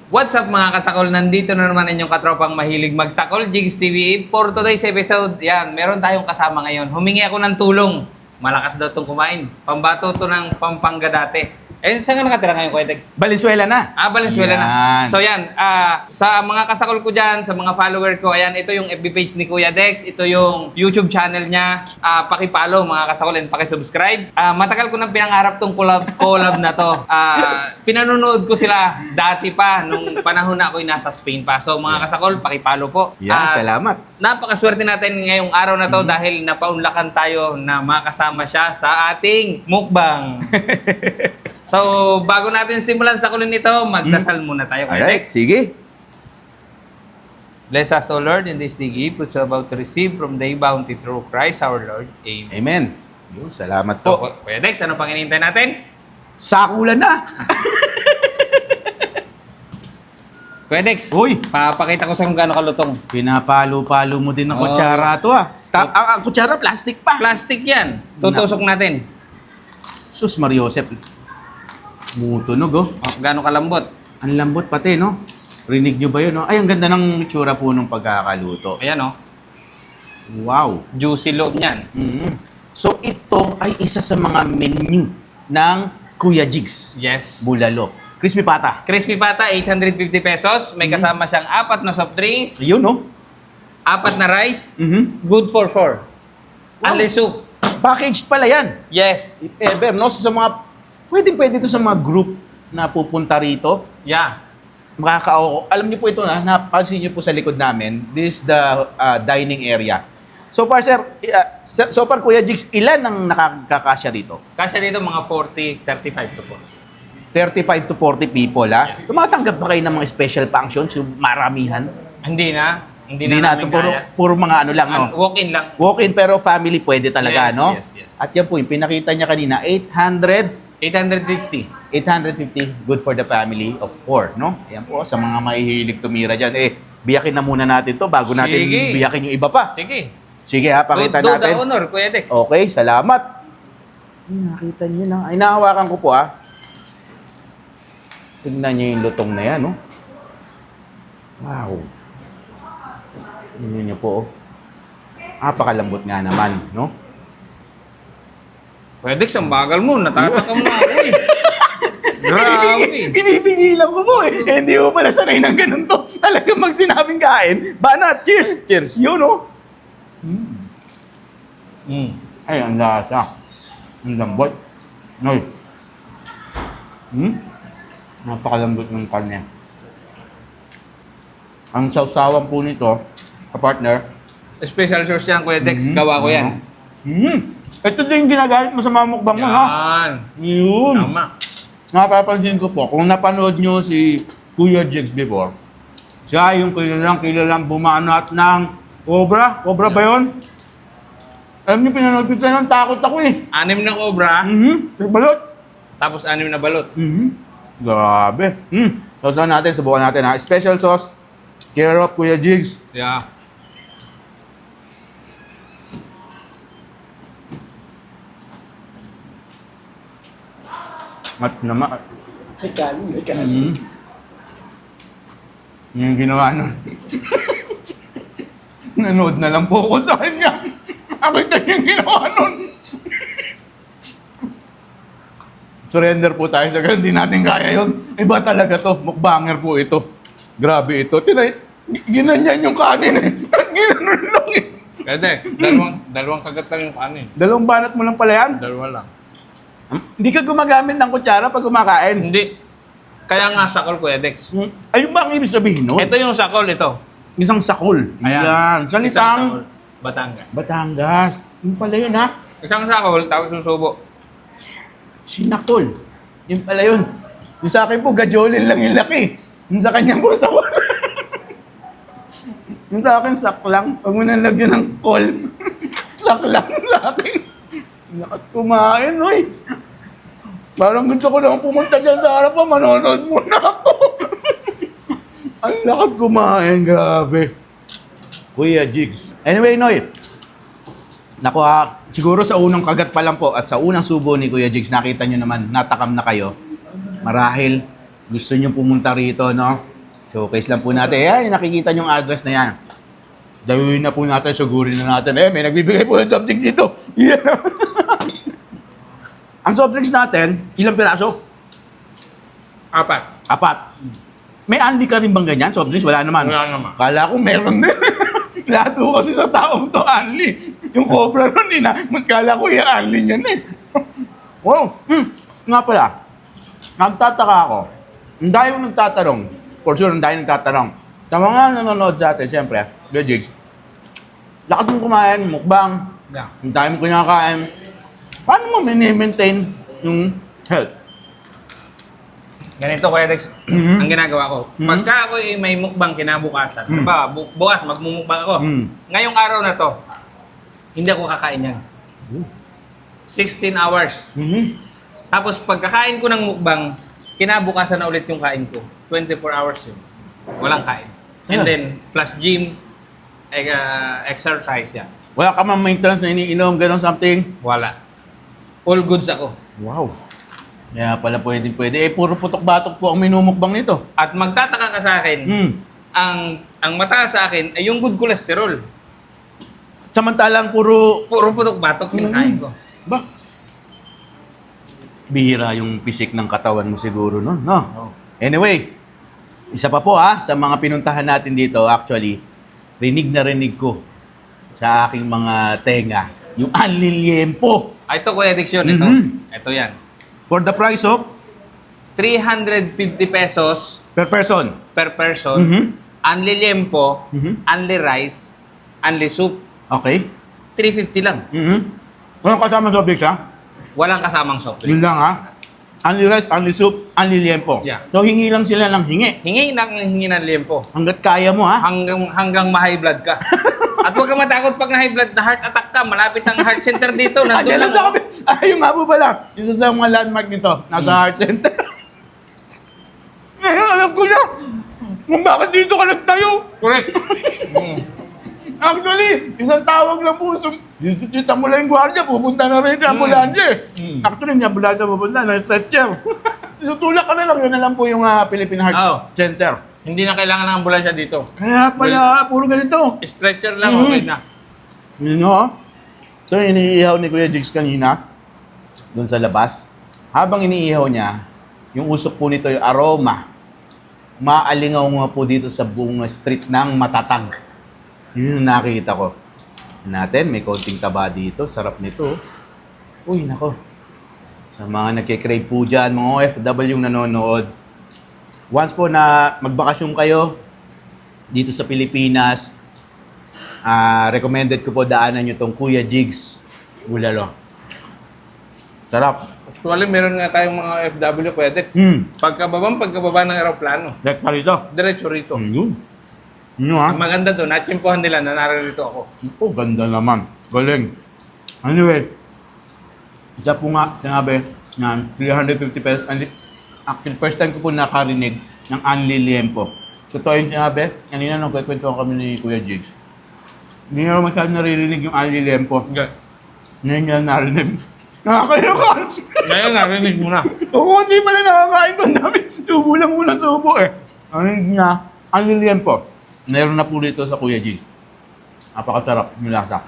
What's up mga kasakol? Nandito na naman inyong katropang mahilig magsakol, Jigs TV. For today's episode, yan, meron tayong kasama ngayon. Humingi ako ng tulong. Malakas daw itong kumain. Pambato to ng Pampanga dati. Eh, saan ka nakatira ngayon, Kuya Dex? Valenzuela na. Valenzuela na. Ayan. So yan, sa mga kasakol ko dyan, sa mga follower ko, ayan, ito yung FB page ni Kuya Dex, ito yung YouTube channel niya. Pakipollow mga kasakol and pakisubscribe. Matagal ko nang pinangarap tong collab na to. Pinanonood ko sila dati pa, nung panahon na ako'y nasa Spain pa. So mga kasakol, pakipollow po. Yan, salamat. Napakaswerte natin ngayong araw na to dahil napaunlakan tayo na makasama siya sa ating mukbang. So, bago natin simulan sa kulin nito, magdasal muna tayo. Alright, Next. sige. Bless us, O Lord, in this day gift which we are about to receive from thy bounty through Christ our Lord. Amen. Amen. Yun, salamat So, po. Kuya Dex, ano pang hinihintay natin? Sakulan na. Kuya Dex, Uy, papakita ko sa kung gaano kalutong. pinapalo-palo mo din ng Oh. kutsara to ah. Ang kutsara, plastic pa. Plastic yan. Tutusok natin. Sus, Mariosep. Mutunog oh. Gaano kalambot. Ang lambot pati, no? Rinig nyo ba yun, no? Ay, ang ganda ng itsura po nung pagkakaluto. Ayan, oh. Wow. Juicy loob niyan. So, ito ay isa sa mga menu ng Kuya Jigs. Yes. Bulalo. Crispy pata. Crispy pata, 850 pesos. May kasama siyang 4 na soft drinks, Ayun, no? 4 na rice, Mhm. good for 4. Wow. Only soup. Packaged pala yan. Yes. If ever, no? So, sa mga, pwede ito sa mga group na pupunta rito. Yeah. Alam niyo po ito na, napansin niyo po sa likod namin, this is the dining area. So far, sir, so far, Kuya Jigs, ilan ang nakakasya dito? Kasi dito mga 40, 35 to 40. 35 to 40 people, ha? Yes. Tumatanggap ba kayo ng mga special functions, yung maramihan? Hindi na. Hindi Hindi na na, namin ito puro mga ano lang, no? Walk-in lang. Walk-in pero family pwede talaga, Yes, no? yes, yes. At yan po, yung pinakita niya kanina, 850. 850, good for the family of 4, no? Ayan po, sa mga mahihilig tumira dyan. Biyakin na muna natin to bago natin Sige. biyakin yung iba pa. Sige. Sige ha, pakita Do the natin. honor, Kuya Dex. Okay, salamat. Nakita niyo na. Ay, nahawakan ko po ha. Tignan niyo yung lutong na yan, no? Wow. Tignan niyo po, oh. Napakalambot nga naman, no? Kuya Dex, ang bagal mo. Natatakam na ako eh. Grabe. Pinipigilan ko po eh. Hindi mo pala sanay ng ganun to. Talagang mag sinabing kain. Banat, cheers! Cheers! Yun, no? Ay, ang lasa. Ang lambot. Noy. Napakalambot ng kanya. Ang sausawan po nito, partner. Special source yan, Kuya Dex. Gawa ko yan. Ito din yung ginagamit mo sa mga mukbang mo, ha? Yan. Yun. Tama. Napapansin ko po, kung napanood nyo si Kuya Jigs before, siya yung kilalang bumanat ng cobra. Cobra ba yun? Alam niyo, pinanood ko siya nun, takot ako eh. 6 na cobra, Balot. tapos 6 na balot. Grabe. Sausawan natin, subukan natin ha. Special sauce, care of Kuya Jigs. Yeah. Mat naman. May kanin. Yung ginawa nun. Nanood na lang po ko sa kanya. Nakita niyo yung ginawa nun. Surrender po tayo sa ganun. Hindi natin kaya yun. Iba talaga to. Mukbanger po ito. Grabe ito. Ginanyan yung kanin eh. Ginanon lang eh. Pwede. Dalawang kagat lang yung kanin. Dalawang banat mo lang pala yan. Dalawa lang. Hindi ka gumagamit ng kutsara pag kumakain. Hindi. Kaya nga sakol, Kuya Dex. Ayun ba ang ibig sabihin, no? Ito yung sakol, ito. Isang sakol. Ayan. Yan. Isang Salitang sakol. Batangas. Batangas. Yung pala yun, ha? Isang sakol, tapos susubo. Sinakol. Yung pala yun. Yung sa akin po, gajolin lang yung laki. Yung sa kanya po, sakol. Yung sa akin, saklang. Pag mo nalagyan ng kol, saklang sa akin. Lakat kumain, oy. Parang gusto ko naman pumunta dyan sa harapan, manonood muna ako. Ang lakat kumain, grabe. Kuya Jigs. Anyway, Noy. Naku ha, siguro sa unang kagat pa lang po at sa unang subo ni Kuya Jigs, nakita nyo naman, natakam na kayo. Marahil, gusto nyo pumunta rito, no? Showcase lang po natin. Ayan, nakikita nyo yung address na yan. Dayuin na po natin, sugurin na natin. May nagbibigay po ng soft drinks dito. Yeah. Ang soft drinks natin, ilang piraso? 4. 4. May unli ka rin bang ganyan? Soft drinks? Wala naman. Wala naman. Kala ko meron din. Lahat ko kasi sa taong to unli. Yung cobra nun, magkala ko i-unli niyan eh. Wow. Nga pala, nagtataka ako. Ang dahil yung nagtatanong, for sure, ang dahil nagtatanong. Sa mga nanonood sa atin, siyempre, the jigs, lakas mong kumain, mukbang, Yeah. ang dahil mo kinakain, paano mo mini-maintain yung health? Ganito, Kuya Dex, ang ginagawa ko. Pagka ako may mukbang kinabukasan, diba, bukas magmumukbang ako. Ngayong araw na to, hindi ako kakain yan. 16 hours. Tapos pagkakain ko ng mukbang, kinabukasan na ulit yung kain ko. 24 hours yun. Walang kain. And then, plus gym, exercise yan. Wala ka mang maintenance na iniinom, gano'n something? Wala. All goods ako. Wow. Kaya pala pwede. Puro putok-batok po ang minumukbang nito. At magtataka ka sa akin, ang mataas sa akin ay yung good cholesterol. Samantalang puro... Puro putok-batok kinakain ko. Ba? Bihira yung pisik ng katawan mo siguro nun, no? Oh. Anyway, isa pa po sa mga pinuntahan natin dito, actually, rinig ko sa aking mga tenga, yung anlilyempo. Ito, Kuya Dix, yun. Ito. Ito yan. For the price of 350 pesos per person. per person. Only liempo, only rice, only soup. Okay. 350 lang. Walang kasama sa big, ha? Walang kasamang soft Yun drink. lang, ha? Only rice, only soup, only liempo. Yeah. So, hingi lang sila ng hingi. Hingi ng liempo. Hanggat kaya mo, ha? Hanggang ma-high blood ka. At huwag ka matakot pag na-high blood, na heart attack ka. Malapit ang heart center dito. Nandun Diyan lang. sa kami. Yung nga po pala. Isa sa mga landmark nito. Nasa heart center. Ngayon, alam ko na. Kung bakit dito ka nagtayo. Correct. Actually, isang tawag lang po. Dito mo lang yung gwardiya. Pupunta na rin yung ambulansya eh. Actually, yung ambulansya pupunta na stretcher. Tutulak ka na lang. Yun na lang po yung Philippine Heart Oo. Center. Hindi na kailangan ng ambulansya dito. Kaya pala, puro ganito. Stretcher lang, okay na. Yun o. So, iniihaw ni Kuya Jigs kanina, doon sa labas. Habang iniihaw niya, yung usok po nito, yung aroma, maalingaw nga po dito sa buong street ng Matatag. Yun yung nakita ko. Natin, may konting taba dito. Sarap nito. Uy, nako. Sa mga nagkikrave po dyan, mga OFW yung nanonood, once po na magbakasyon kayo dito sa Pilipinas, recommended ko po daanan nyo tong Kuya Jigs Bulalo. Sarap. Actually, meron nga tayong mga FW, Kuya Dex. Pagkababa ng aeroplano, Like pa rito. diretso rito. Yun. Yun ha. Ang maganda doon, natsimpuhan nila na naririto ako. Oh, ganda naman. Galing. Anyway, isa po nga sinabi na 350 pesos. Actually, first time ko po nakarinig ng Anli Liempo. Totoo yung sinabi. Kanina nung kwento kami ni Kuya Jigs. Hindi na masyadong naririnig yung Anli Liempo. Ngayon niya narinig. Nakakayoka! Ngayon, narinig mo na. Oo, hindi pala nakakain ko. Ang dami. Subo lang muna subo eh. Narinig niya, Anli Liempo. Meron na po dito sa Kuya Jigs. Napakasarap yung lasa.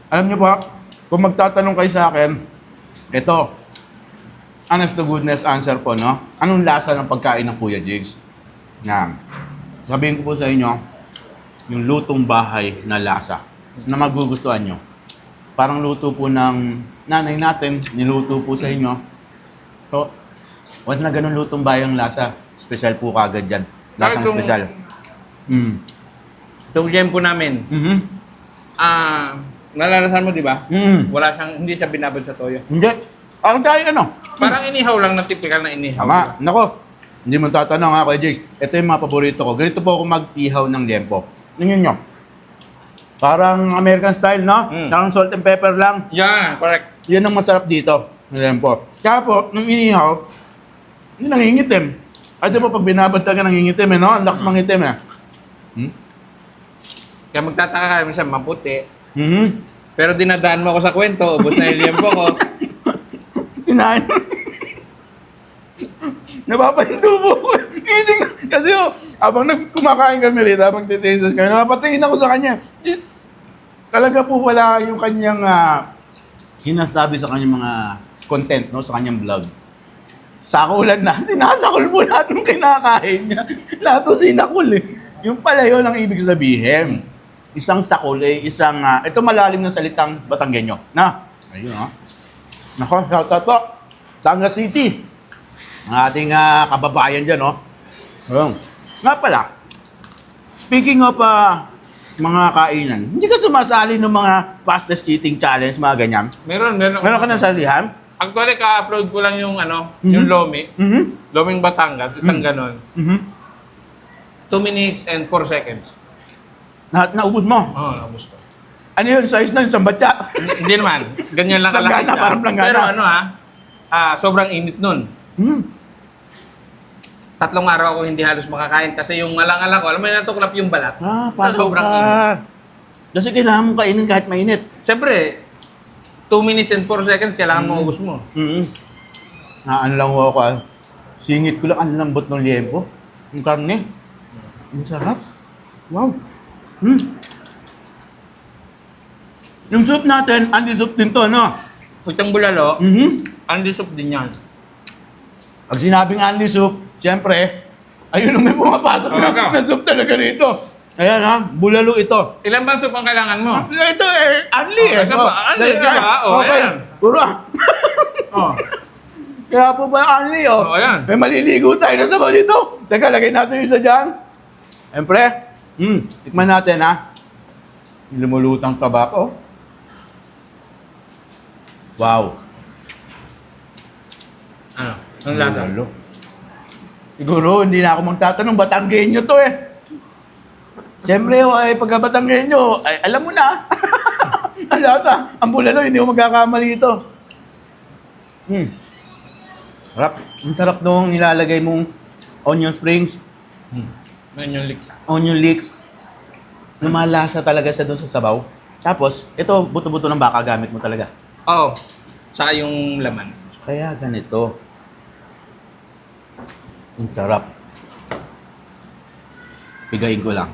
Alam niyo pa, kung magtatanong kayo sa akin, ito, honest to goodness answer po, no? Anong lasa ng pagkain ng Kuya Jigs? Yan. Sabihin ko po sa inyo, yung lutong bahay na lasa na magugustuhan nyo. Parang luto po ng nanay natin, niluto po sa inyo. So, once na ganun lutong bahay ang lasa, special po kagad yan. Lasang Kahit special. Itong liempo namin, nalalasan mo, di ba? Wala siyang, hindi siya binabad sa toyo. Hindi. Parang tayo ano? Parang inihaw lang na typical na inihaw. Tama. Nako, hindi mo tatanong ha, Kuya Jigs. Ito yung mga paborito ko. Ganito po ako mag-ihaw ng liempo. Tingnan nyo. Parang American style, no? Parang salt and pepper lang. Yeah, correct. Yan ang masarap dito. Ng liempo. Kaya po, nung inihaw, hindi nangingitim. Ay, di ba pag binabad ka nangingitim, eh, no? Ang lakas mangitim, eh. Kaya magtataka ka minsan, maputi. Mm-hmm. Pero dinadaan mo ako sa kwento, ubos na yung liempo ko. Kinain. Napapahintubo ko. Kasi habang kumakain kami rito, habang titesos kami, napapatingin ako sa kanya. Talaga po wala yung kanyang sinasabi sa kanyang mga content, no, sa kanyang vlog. Sakulan na, sinasakul po lahat ng kinakain niya. Lahat po sinakul eh. Yung pala yun ang ibig sabihin. Isang sakul eh, ito malalim na salitang Batanggenyo. Na, ayun Nako, shoutout po. Tangas City. Ang ating kababayan dyan, no? Ayun. Nga pala, speaking of mga kainan, hindi ka sumasali ng mga fastest eating challenge, mga ganyan? Meron. Meron ka ng salihan? Actually, ka-upload ko lang yung yung Lomi. Loming Batangas, isang ganon. 2 minutes and 4 seconds. Naubos mo? Oo, naubos ko. Ano yun? Size na yung sambatya? Hindi naman. Ganyan lang kalaki Planggana, siya. parang planggana. Pero sobrang init nun. 3 araw ako hindi halos makakain kasi yung alang-alang ko, alam mo yung natuklap yung balat. Pasok sobrang ka. init. Kasi kailangan mong kainin kahit mainit. Siyempre, 2 minutes and 4 seconds, kailangan mo ubos mo. Ano lang ako singit ko lang, ang lambot ng liempo. Yung karne. Ang sarap. Wow. Yung soup natin, Andy soup din to, no? Itong bulalo, Andy soup din yan. Pag sinabing Andy soup, siyempre, ayun ang may pumapasok na soup talaga rito. Ayan bulalo ito. Ilan bang soup ang kailangan mo? Ito Andy Ito ba? Andy, diba? Ayan. Puro. Oh. Kaya po ba Andy, Ayan. May maliligo tayo na sabaw dito. Teka, lagay natin yung isa dyan. Siyempre, tikman natin lumulutang taba ko. Wow. Ano? Ang lasa? Bulalo. Siguro, hindi na ako magtatanong, Batanggenyo to Siyempre, pagka Batanggenyo, alam mo na. Ang lasa. Ang bulalo, hindi ko magkakamali ito. Sarap. Ang sarap nung nilalagay mong onion springs. Onion leeks. Onion leeks. Lumalasa talaga siya doon sa sabaw. Tapos, ito, buto-buto ng baka gamit mo talaga. Oo. Saka yung laman. Kaya ganito. Ang sarap. Pigayin ko lang.